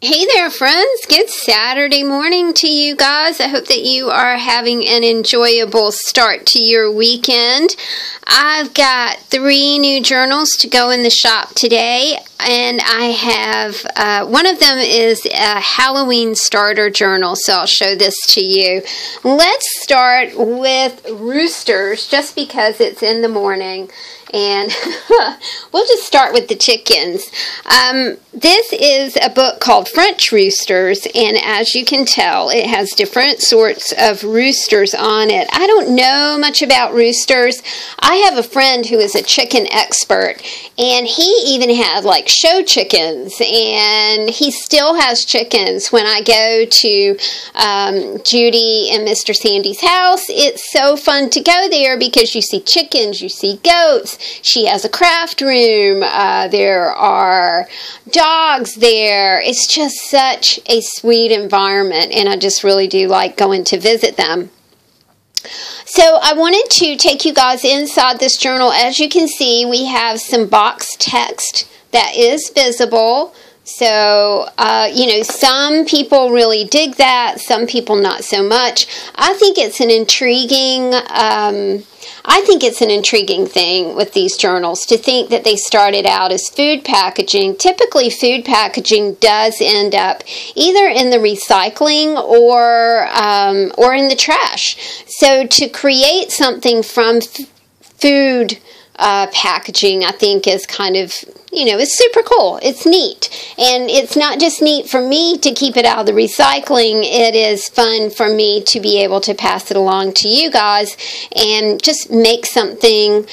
Hey there, friends. Good Saturday morning to you guys. I hope that you are having an enjoyable start to your weekend. I've got 3 new journals to go in the shop today, and I have, one of them is a Halloween starter journal, so I'll show this to you. Let's start with Roosters, just because it's in the morning. And we'll just start with the chickens. This is a book called French Roosters, and as you can tell, it has different sorts of roosters on it. I don't know much about roosters. I have a friend who is a chicken expert, and he even had like show chickens, and he still has chickens. When I go to Judy and Mr. Sandy's house, it's so fun to go there because you see chickens, you see goats. She has a craft room. There are dogs there. It's just such a sweet environment, and I just really do like going to visit them. So I wanted to take you guys inside this journal. As you can see, we have some box text that is visible. So, you know, some people really dig that, some people not so much. I think it's an intriguing thing with these journals to think that they started out as food packaging. Typically, food packaging does end up either in the recycling or in the trash. So to create something from food packaging, I think, is kind of, you know, it's super cool. It's neat. And it's not just neat for me to keep it out of the recycling. It is fun for me to be able to pass it along to you guys and just make something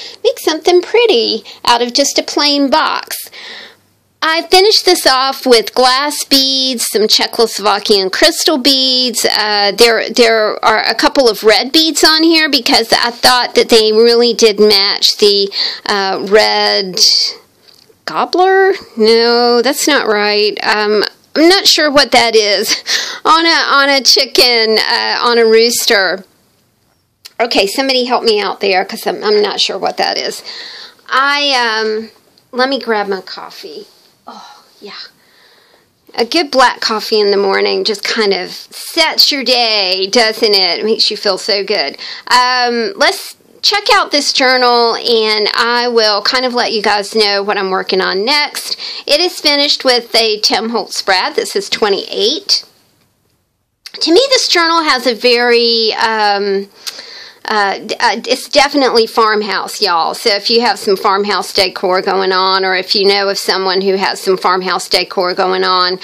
pretty out of just a plain box. I finished this off with glass beads, some Czechoslovakian crystal beads. There are a couple of red beads on here because I thought that they really did match the red gobbler. No, that's not right. I'm not sure what that is on a chicken, on a rooster. Okay, somebody help me out there because I'm not sure what that is. Let me grab my coffee. Oh, yeah. A good black coffee in the morning just kind of sets your day, doesn't it? It makes you feel so good. Let's check out this journal, and I will kind of let you guys know what I'm working on next. It is finished with a Tim Holtz Brad. This is 28. To me, this journal has a very... it's definitely farmhouse, y'all. So if you have some farmhouse decor going on, or if you know of someone who has some farmhouse decor going on,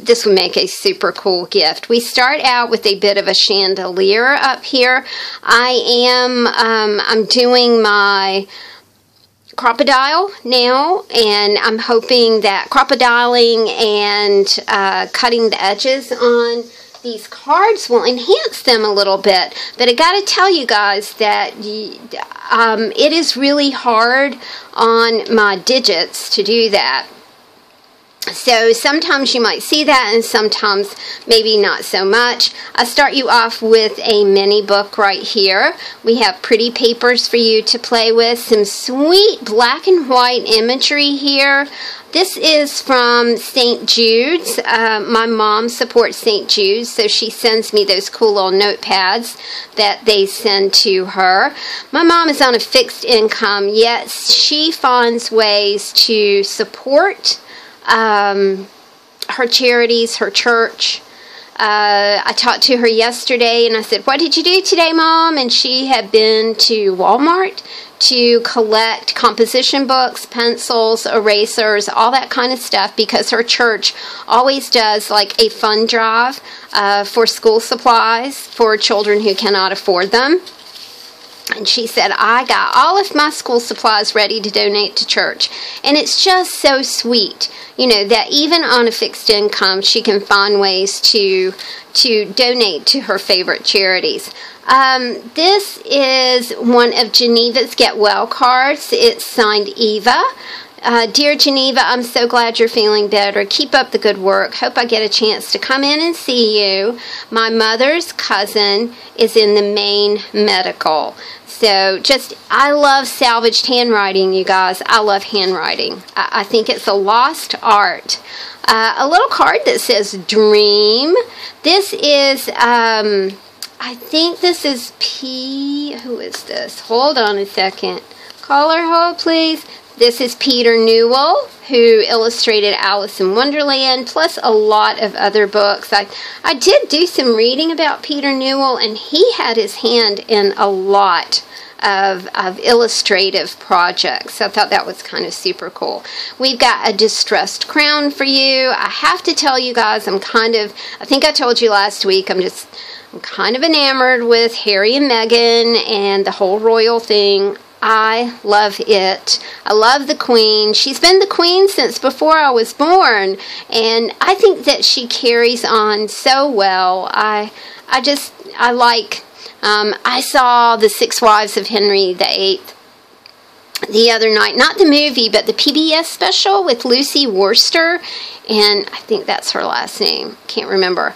this would make a super cool gift. We start out with a bit of a chandelier up here. I'm doing my crocodile now, and I'm hoping that crocodiling and cutting the edges on these cards will enhance them a little bit. But I gotta tell you guys that it is really hard on my digits to do that. So sometimes you might see that, and sometimes maybe not so much. I start you off with a mini book right here. We have pretty papers for you to play with, some sweet black and white imagery here. This is from St. Jude's. My mom supports St. Jude's, so she sends me those cool little notepads that they send to her. My mom is on a fixed income, yet she finds ways to support her charities, her church. I talked to her yesterday, and I said, "What did you do today, Mom?" And she had been to Walmart to collect composition books, pencils, erasers, all that kind of stuff, because her church always does like a fund drive for school supplies for children who cannot afford them. And she said, I got all of my school supplies ready to donate to church. And it's just so sweet, you know, that even on a fixed income, she can find ways to donate to her favorite charities. This is one of Geneva's Get Well cards. It's signed Eva. Dear Geneva, I'm so glad you're feeling better. Keep up the good work. Hope I get a chance to come in and see you. My mother's cousin is in the Maine Medical. So I love salvaged handwriting, you guys. I love handwriting. I think it's a lost art. A little card that says dream. This is, I think this is P. Who is this? Hold on a second. Caller, hold please. This is Peter Newell, who illustrated Alice in Wonderland, plus a lot of other books. I did do some reading about Peter Newell, and he had his hand in a lot of illustrative projects. So I thought that was kind of super cool. We've got a distressed crown for you. I have to tell you guys, I think I told you last week, I'm kind of enamored with Harry and Meghan and the whole royal thing. I love it. I love the Queen. She's been the Queen since before I was born, and I think that she carries on so well. I saw The Six Wives of Henry VIII the other night. Not the movie, but the PBS special with Lucy Worcester, and I think that's her last name. Can't remember.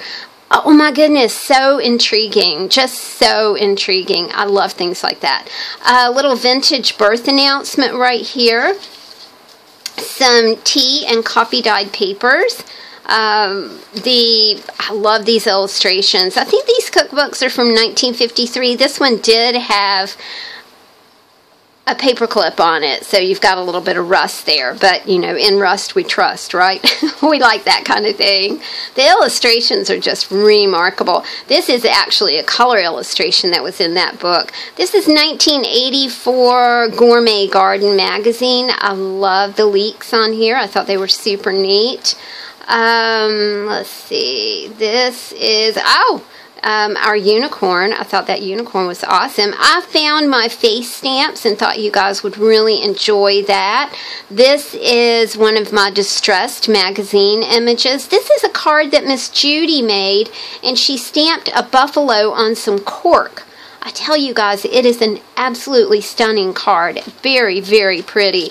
Oh my goodness, so intriguing. Just so intriguing. I love things like that. A little vintage birth announcement right here. Some tea and coffee dyed papers. I love these illustrations. I think these cookbooks are from 1953. This one did have a paper clip on it, so you've got a little bit of rust there, but you know, in rust we trust, right? We like that kind of thing. The illustrations are just remarkable. This is actually a color illustration that was in that book. This is 1984 Gourmet Garden magazine. I love the leeks on here. I thought they were super neat. Let's see. This is, our unicorn. I thought that unicorn was awesome. I found my face stamps and thought you guys would really enjoy that. This is one of my distressed magazine images. This is a card that Miss Judy made, and she stamped a buffalo on some cork. I tell you guys, it is an absolutely stunning card. Very, very pretty.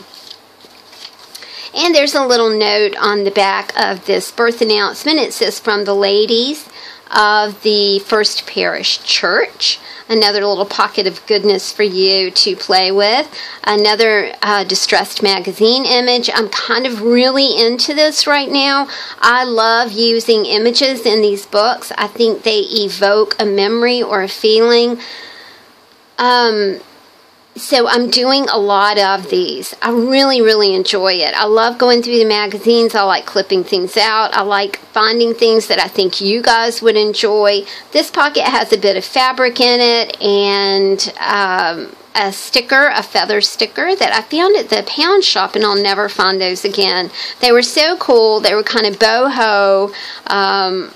And there's a little note on the back of this birth announcement. It says, from the ladies of the First Parish Church. Another little pocket of goodness for you to play with. Another distressed magazine image. I'm kind of really into this right now. I love using images in these books. I think they evoke a memory or a feeling. So I'm doing a lot of these. I really, really enjoy it. I love going through the magazines. I like clipping things out. I like finding things that I think you guys would enjoy. This pocket has a bit of fabric in it and a sticker, a feather sticker that I found at the pound shop, and I'll never find those again. They were so cool. They were kind of boho. I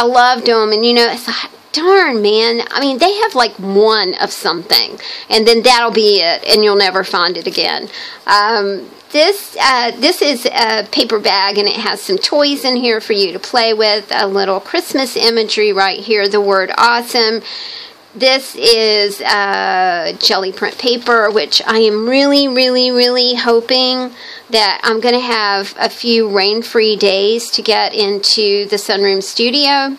loved them, and you know, it's like, darn, man. I mean, they have like one of something, and then that'll be it, and you'll never find it again. This is a paper bag, and it has some toys in here for you to play with. A little Christmas imagery right here, the word awesome. This is jelly print paper, which I am really, really, really hoping that I'm going to have a few rain-free days to get into the sunroom studio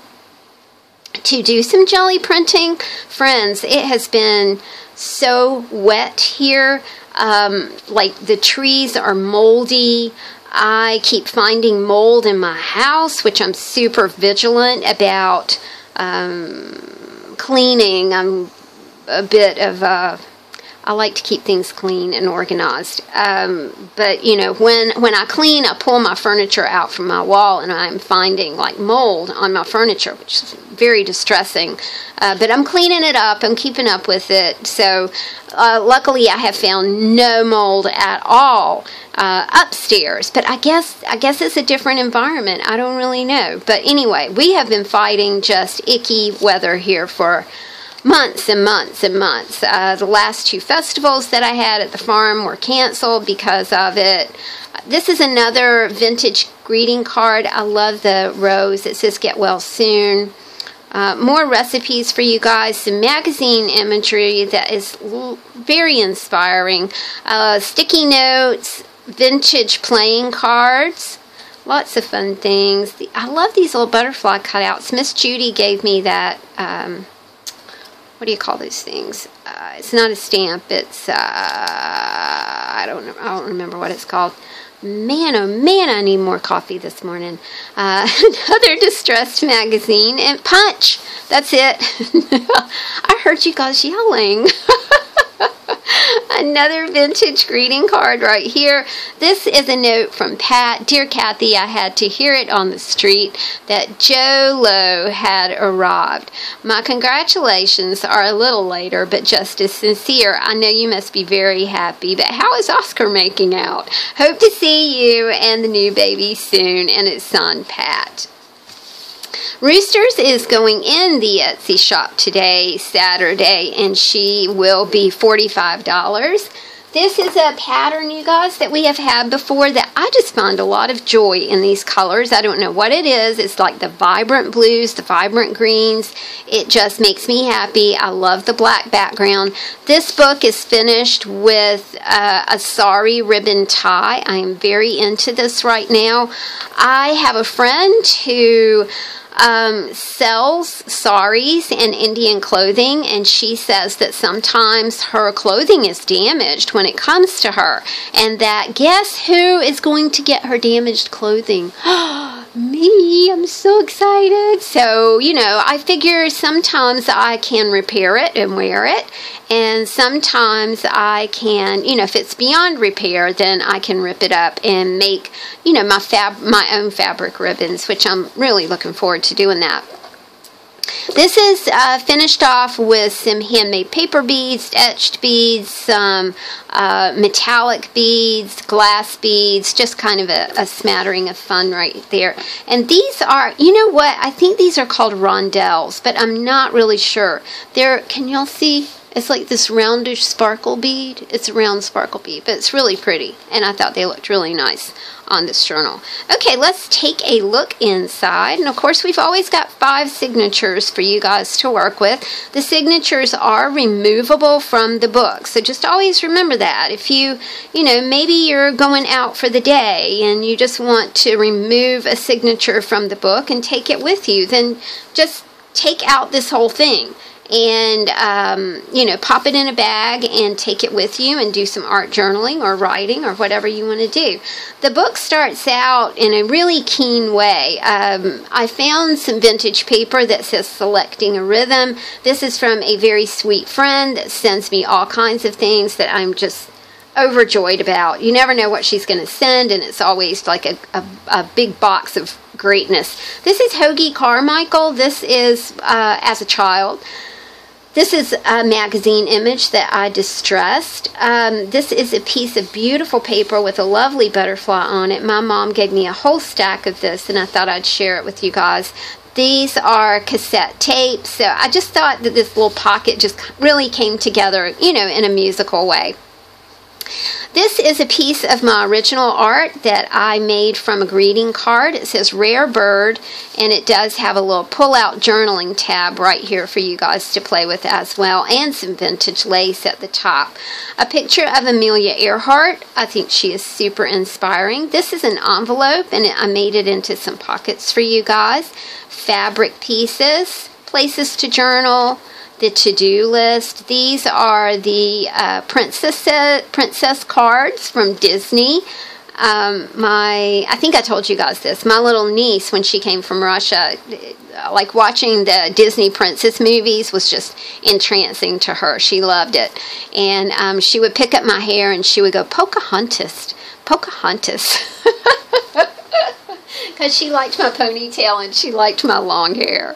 to do some jelly printing. Friends, it has been so wet here. Like the trees are moldy. I keep finding mold in my house, which I'm super vigilant about cleaning. I'm a bit of I like to keep things clean and organized. But, you know, when I clean, I pull my furniture out from my wall, and I'm finding, like, mold on my furniture, which is very distressing. But I'm cleaning it up. I'm keeping up with it. So, luckily, I have found no mold at all upstairs. But I guess it's a different environment. I don't really know. But anyway, we have been fighting just icky weather here for months and months and months. The last two festivals that I had at the farm were canceled because of it. This is another vintage greeting card. I love the rose. It says, get well soon. more recipes for you guys, some magazine imagery that is very inspiring, sticky notes, vintage playing cards, lots of fun things. I love these little butterfly cutouts. Miss Judy gave me that, what do you call those things? It's not a stamp, it's, I don't remember what it's called. Man, oh man, I need more coffee this morning. Another distressed magazine, and Punch. That's it. I heard you guys yelling. Another vintage greeting card right here. This is a note from Pat. Dear Kathy, I had to hear it on the street that Joe Lowe had arrived. My congratulations are a little later, but just as sincere. I know you must be very happy, but how is Oscar making out? Hope to see you and the new baby soon, and it's son, Pat. Roosters is going in the Etsy shop today, Saturday, and she will be $45. This is a pattern, you guys, that we have had before that I just find a lot of joy in these colors. I don't know what it is. It's like the vibrant blues, the vibrant greens. It just makes me happy. I love the black background. This book is finished with a Saree ribbon tie. I am very into this right now. I have a friend who sells saris and Indian clothing, and she says that sometimes her clothing is damaged when it comes to her, and that guess who is going to get her damaged clothing? Me. I'm so excited. So, you know, I figure sometimes I can repair it and wear it, and sometimes I can, you know, if it's beyond repair, then I can rip it up and make, you know, my own fabric ribbons, which I'm really looking forward to doing that. This is finished off with some handmade paper beads, etched beads, some metallic beads, glass beads, just kind of a smattering of fun right there. And these are, you know what, I think these are called rondelles, but I'm not really sure. Can y'all see? It's like this roundish sparkle bead. It's a round sparkle bead, but it's really pretty. And I thought they looked really nice on this journal. Okay, let's take a look inside. And of course, we've always got 5 signatures for you guys to work with. The signatures are removable from the book. So just always remember that. If you know, maybe you're going out for the day and you just want to remove a signature from the book and take it with you, then just take out this whole thing. And, you know, pop it in a bag and take it with you and do some art journaling or writing or whatever you want to do. The book starts out in a really keen way. I found some vintage paper that says Selecting a Rhythm. This is from a very sweet friend that sends me all kinds of things that I'm just overjoyed about. You never know what she's going to send, and it's always like a big box of greatness. This is Hoagie Carmichael. This is as a child. This is a magazine image that I distressed. This is a piece of beautiful paper with a lovely butterfly on it. My mom gave me a whole stack of this, and I thought I'd share it with you guys. These are cassette tapes, so I just thought that this little pocket just really came together, you know, in a musical way. This is a piece of my original art that I made from a greeting card. It says Rare Bird, and it does have a little pull-out journaling tab right here for you guys to play with as well, and some vintage lace at the top. A picture of Amelia Earhart. I think she is super inspiring. This is an envelope, and I made it into some pockets for you guys. Fabric pieces, places to journal, the to-do list. These are the princess cards from Disney. I think I told you guys this. My little niece, when she came from Russia, like watching the Disney princess movies was just entrancing to her. She loved it. And she would pick up my hair and she would go, Pocahontas, Pocahontas. Because she liked my ponytail and she liked my long hair.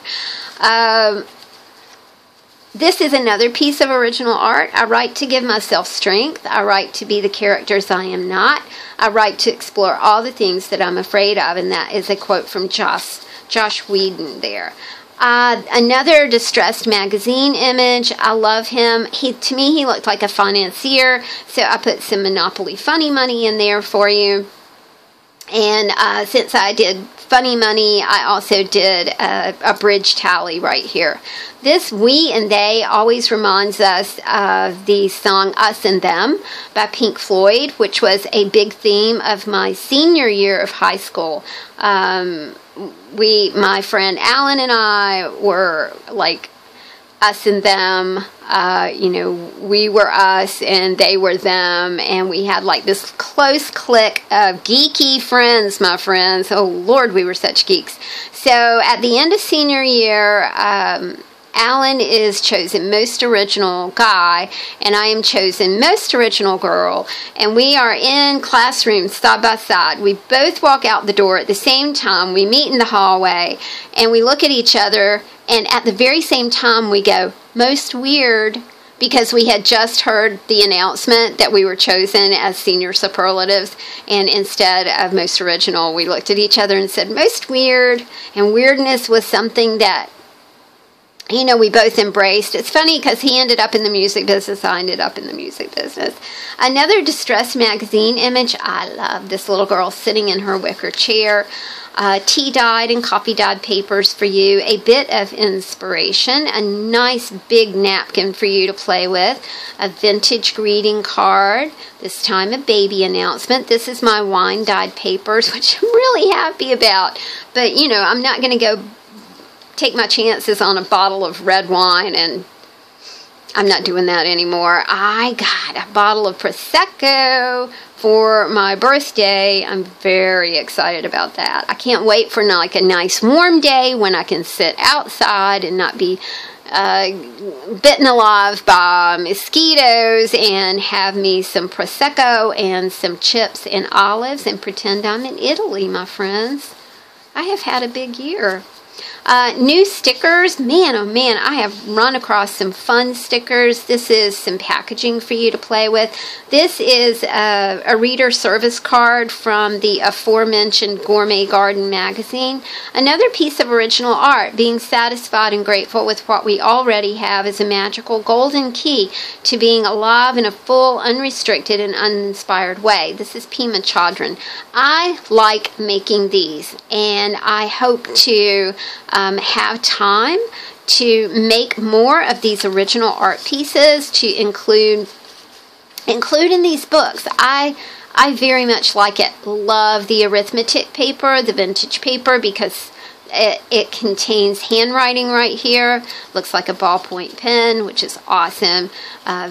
This is another piece of original art. I write to give myself strength. I write to be the characters I am not. I write to explore all the things that I'm afraid of, and that is a quote from Josh Whedon there. Another distressed magazine image. I love him. To me, he looked like a financier, so I put some Monopoly funny money in there for you. And since I did funny money, I also did a bridge tally right here. This we and they always reminds us of the song Us and Them by Pink Floyd, which was a big theme of my senior year of high school. My friend Alan and I were like us and them. We were us and they were them, and we had like this close clique of geeky friends, my friends. Oh Lord, we were such geeks. So at the end of senior year, Alan is chosen most original guy, and I am chosen most original girl, and we are in classrooms side by side. We both walk out the door at the same time. We meet in the hallway, and we look at each other, and at the very same time we go, most weird, because we had just heard the announcement that we were chosen as senior superlatives, and instead of most original, we looked at each other and said, most weird, and weirdness was something that we both embraced. It's funny because he ended up in the music business. I ended up in the music business. Another Distress magazine image. I love this little girl sitting in her wicker chair. Tea-dyed and coffee-dyed papers for you. A bit of inspiration. A nice big napkin for you to play with. A vintage greeting card. This time a baby announcement. This is my wine-dyed papers, which I'm really happy about. But, I'm not going to go take my chances on a bottle of red wine, and I'm not doing that anymore. I got a bottle of Prosecco for my birthday. I'm very excited about that. I can't wait for like a nice warm day when I can sit outside and not be bitten alive by mosquitoes, and have me some Prosecco and some chips and olives and pretend I'm in Italy, my friends. I have had a big year. New stickers. Man, oh man, I have run across some fun stickers. This is some packaging for you to play with. This is a reader service card from the aforementioned Gourmet Garden magazine. Another piece of original art. Being satisfied and grateful with what we already have is a magical golden key to being alive in a full, unrestricted, and uninspired way. This is Pima Chodron. I like making these, and I hope to have time to make more of these original art pieces to include in these books. I very much like it. Love the arithmetic paper, the vintage paper, because it contains handwriting right here. Looks like a ballpoint pen, which is awesome.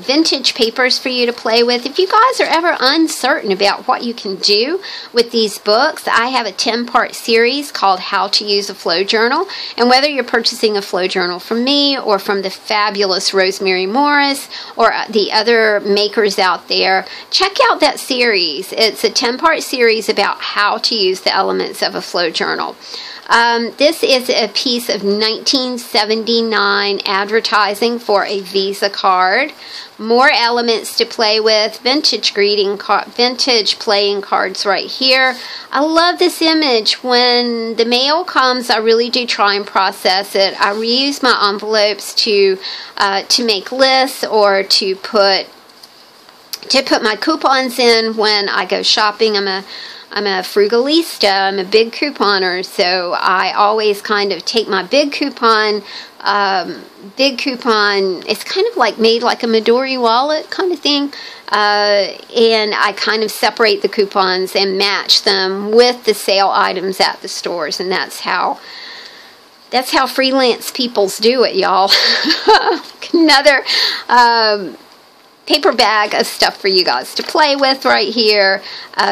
Vintage papers for you to play with. If you guys are ever uncertain about what you can do with these books, I have a 10-part series called How to Use a Flow Journal. And whether you're purchasing a flow journal from me or from the fabulous Rosemary Morris or the other makers out there, check out that series. It's a 10-part series about how to use the elements of a flow journal. This is a piece of 1979 advertising for a Visa card. More elements to play with. Vintage vintage playing cards right here. I love this image. When the mail comes, I really do try and process it. I reuse my envelopes to make lists or to put my coupons in when I go shopping. I'm a frugalista. I'm a big couponer, so I always kind of take my big coupon. It's kind of like made like a Midori wallet kind of thing, and I kind of separate the coupons and match them with the sale items at the stores, and that's how freelance peoples do it, y'all. Another paper bag of stuff for you guys to play with right here.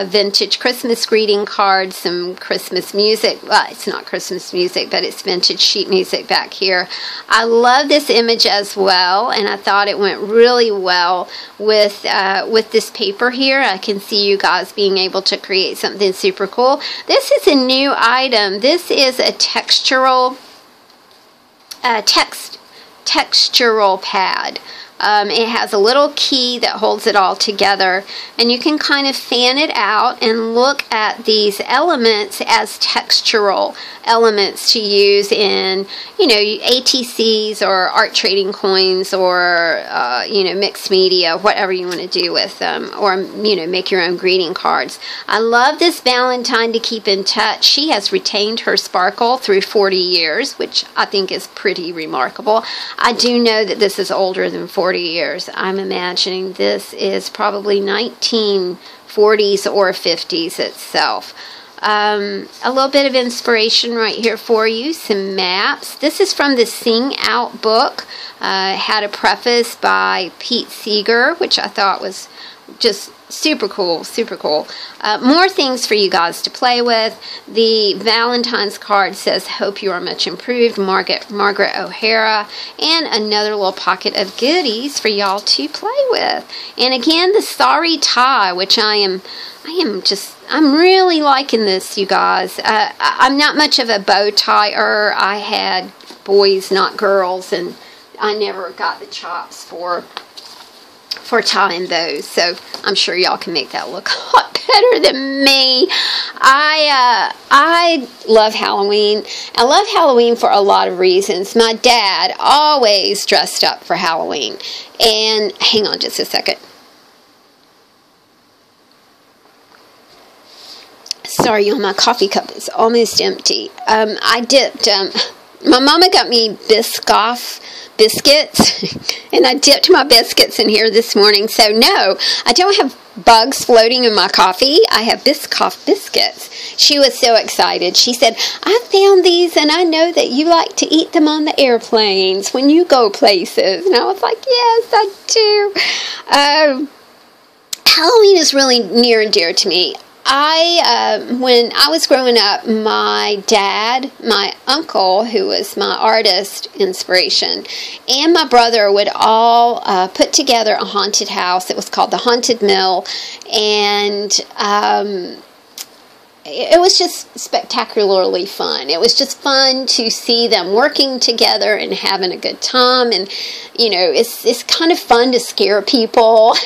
Vintage Christmas greeting cards, some Christmas music. Well, it's not Christmas music, but it's vintage sheet music back here. I love this image as well, and I thought it went really well with this paper here. I can see you guys being able to create something super cool. This is a new item. This is a textural pad. It has a little key that holds it all together, and you can kind of fan it out and look at these elements as textural elements to use in, you know, ATCs or art trading coins, or you know, mixed media, whatever you want to do with them, or, you know, make your own greeting cards. I love this Valentine to keep in touch. She has retained her sparkle through 40 years, which I think is pretty remarkable. I do know that this is older than 40 years. I'm imagining this is probably 1940s or 50s itself. A little bit of inspiration right here for you, some maps. This is from the Sing Out book. Had a preface by Pete Seeger, which I thought was just super cool, super cool. More things for you guys to play with. The Valentine's card says, "Hope you are much improved, Margaret O'Hara," and another little pocket of goodies for y'all to play with. And again, the Saree tie, which I'm really liking this, you guys. I'm not much of a bow tieer. I had boys, not girls, and I never got the chops for tying those, so I'm sure y'all can make that look a lot better than me. I love Halloween. I love Halloween for a lot of reasons. My dad always dressed up for Halloween, and hang on just a second. Sorry, y'all, my coffee cup is almost empty. I dipped, my mama got me Biscoff biscuits, and I dipped my biscuits in here this morning. So no, I don't have bugs floating in my coffee. I have Biscoff biscuits. She was so excited. She said, "I found these, and I know that you like to eat them on the airplanes when you go places." And I was like, "Yes, I do." Halloween is really near and dear to me. When I was growing up, my dad, my uncle, who was my artist inspiration, and my brother would all put together a haunted house. It was called the Haunted Mill, and it was just spectacularly fun. It was just fun to see them working together and having a good time. And, you know, it's kind of fun to scare people.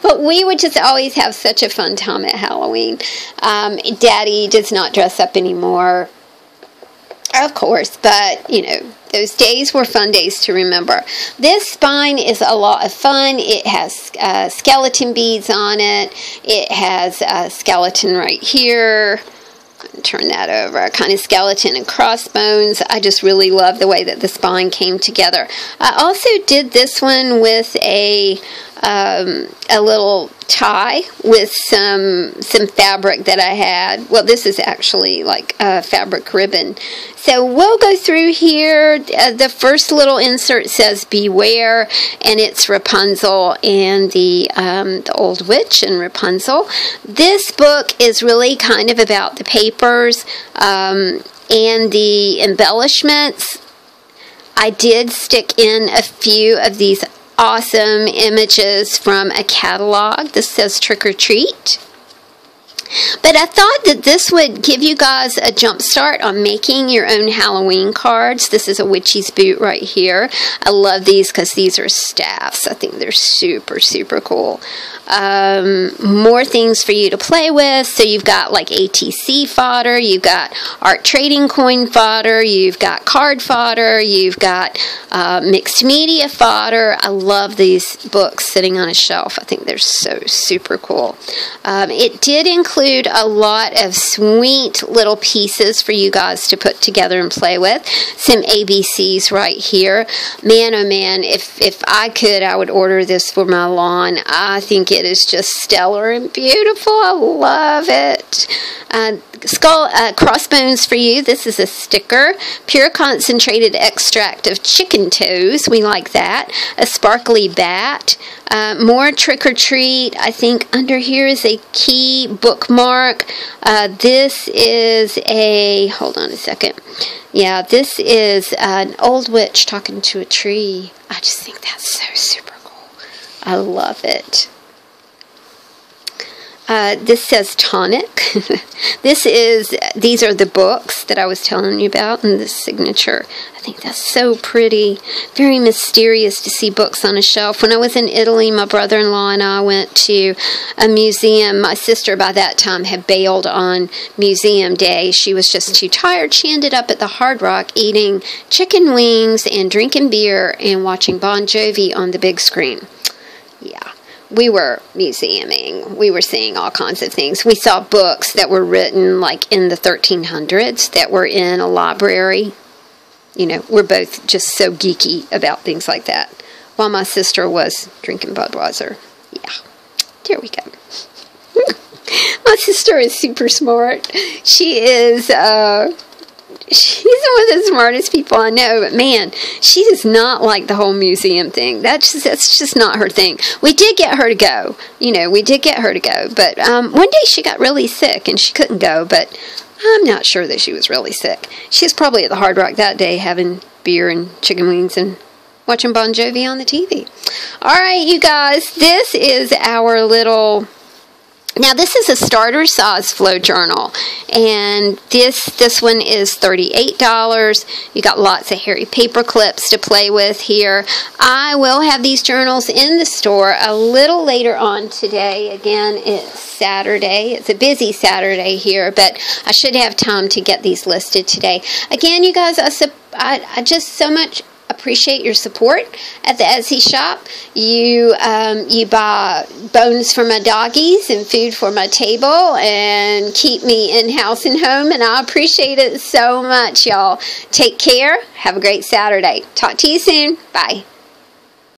But we would just always have such a fun time at Halloween. Daddy does not dress up anymore, of course, but, you know, those days were fun days to remember. This spine is a lot of fun. It has skeleton beads on it. It has a skeleton right here. Turn that over. Kind of skeleton and crossbones. I just really love the way that the spine came together. I also did this one with a little tie with some fabric that I had. Well, this is actually like a fabric ribbon. So we'll go through here. The first little insert says "Beware," and it's Rapunzel and the old witch and Rapunzel. This book is really kind of about the papers and the embellishments. I did stick in a few of these awesome images from a catalog. This says "Trick or Treat." But I thought that this would give you guys a jump start on making your own Halloween cards. This is a witchy's boot right here. I love these because these are staffs. I think they're super, super cool. More things for you to play with. So you've got like ATC fodder, you've got art trading coin fodder, you've got card fodder, you've got mixed media fodder. I love these books sitting on a shelf. I think they're so super cool. It did include a lot of sweet little pieces for you guys to put together and play with. Some ABCs right here. Man, oh man, if I could, I would order this for my lawn. I think it is just stellar and beautiful. I love it. Crossbones for you. This is a sticker. Pure concentrated extract of chicken toes. We like that. A sparkly bat. More Trick or Treat. I think under here is a key bookmark. This is a, hold on a second. Yeah, this is an old witch talking to a tree. I just think that's so super cool. I love it. This says tonic. These are the books that I was telling you about in this signature. I think that's so pretty. Very mysterious to see books on a shelf. When I was in Italy, my brother-in-law and I went to a museum. My sister by that time had bailed on museum day. She was just too tired. She ended up at the Hard Rock eating chicken wings and drinking beer and watching Bon Jovi on the big screen. Yeah. We were museuming. We were seeing all kinds of things. We saw books that were written like in the 1300s that were in a library. You know, we're both just so geeky about things like that. While my sister was drinking Budweiser. Yeah, there we go. My sister is super smart. She is, she's one of the smartest people I know, but man, she does not like the whole museum thing. That's just not her thing. We did get her to go. You know, we did get her to go, but one day she got really sick and she couldn't go, but I'm not sure that she was really sick. She was probably at the Hard Rock that day having beer and chicken wings and watching Bon Jovi on the TV. All right, you guys, this is our little... Now, this is a starter size flow journal, and this one is $38. You got lots of hairy paper clips to play with here. I will have these journals in the store a little later on today. Again, it's Saturday. It's a busy Saturday here, but I should have time to get these listed today. Again, you guys, I just so much appreciate your support at the Etsy shop. You buy bones for my doggies and food for my table and keep me in-house and home, and I appreciate it so much, y'all. Take care. Have a great Saturday. Talk to you soon. Bye.